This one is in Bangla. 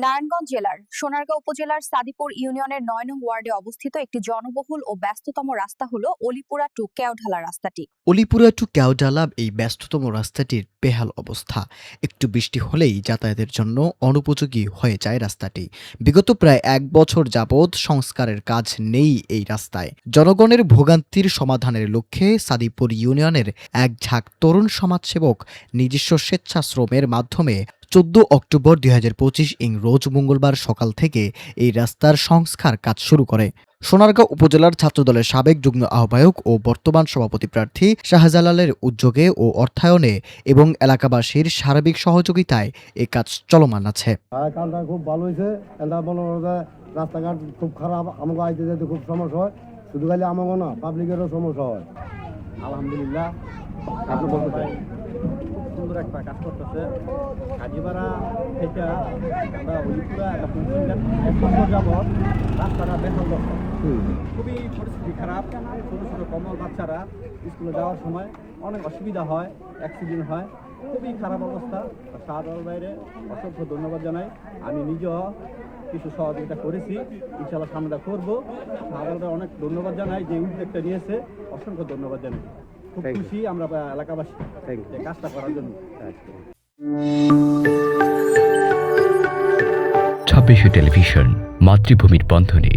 নারায়ণগঞ্জ জেলার সোনারগাঁও উপজেলার সাদিপুর ইউনিয়নের ৯ নং ওয়ার্ডে অবস্থিত একটি জনবহুল ও ব্যস্ততম রাস্তা হল অলিপুরা টু কেওঢালা রাস্তাটি। অলিপুরা টু কেওঢালা এই ব্যস্ততম রাস্তাটির বেহাল অবস্থা। একটু বৃষ্টি হলেই যাতায়াতের জন্য অনুপযোগী হয়ে যায় রাস্তাটি। বিগত প্রায় ১ বছর যাবৎ সংস্কারের কাজ নেই এই রাস্তায়। জনগণের ভোগান্তির সমাধানের লক্ষ্যে সাদিপুর ইউনিয়নের এক ঝাঁক তরুণ সমাজসেবক নিজস্ব স্বেচ্ছাশ্রমের মাধ্যমে ১৪ অক্টোবর ২০২৫ রোজ মঙ্গলবার সকাল থেকে এই রাস্তার সংস্কার কাজ শুরু করে। সোনারগাঁও উপজেলার ছাত্রদলের সাবেক যুগ্ম আহ্বায়ক ও বর্তমান সভাপতি প্রার্থী শাহজালালের উদ্যোগে ও অর্থায়নে এবং এলাকাবাসীর সার্বিক সহযোগিতায় এই কাজ চলমান আছে। কাজটা খুব ভালো হয়েছে। রাস্তাঘাট খুব খারাপ, আমাকে আইতে যেতে খুব সমস্যা হয়। শুধু খালি আমাকে না, পাবলিকেরও সমস্যা হয়। আলহামদুলিল্লাহ, আপনি বলতে সুন্দর একটা কাজ করতেছে। কাজীপাড়া থেকে আমরা অলিপুরা একটা এক বছর যাবৎ রাস্তাটা বেহাল দশা, খুবই পরিস্থিতি খারাপ। ছোটো ছোটো কমল বাচ্চারা স্কুলে যাওয়ার সময় অনেক অসুবিধা হয়, অ্যাক্সিডেন্ট হয়, খুবই খারাপ অবস্থা। শাহজালাল বাইরে অসংখ্য ধন্যবাদ জানাই। আমি নিজেও কিছু সহযোগিতা করেছি, ইনশাআল্লাহ সামনেটা করবো। শাহজালালকে অনেক ধন্যবাদ জানাই যে উদ্যোগটা নিয়েছে, অসংখ্য ধন্যবাদ জানাই। খুব খুশি আমরা এলাকাবাসী কাজটা করার জন্য। ২৬ টেলিভিশন, মাতৃভূমির বন্ধনে।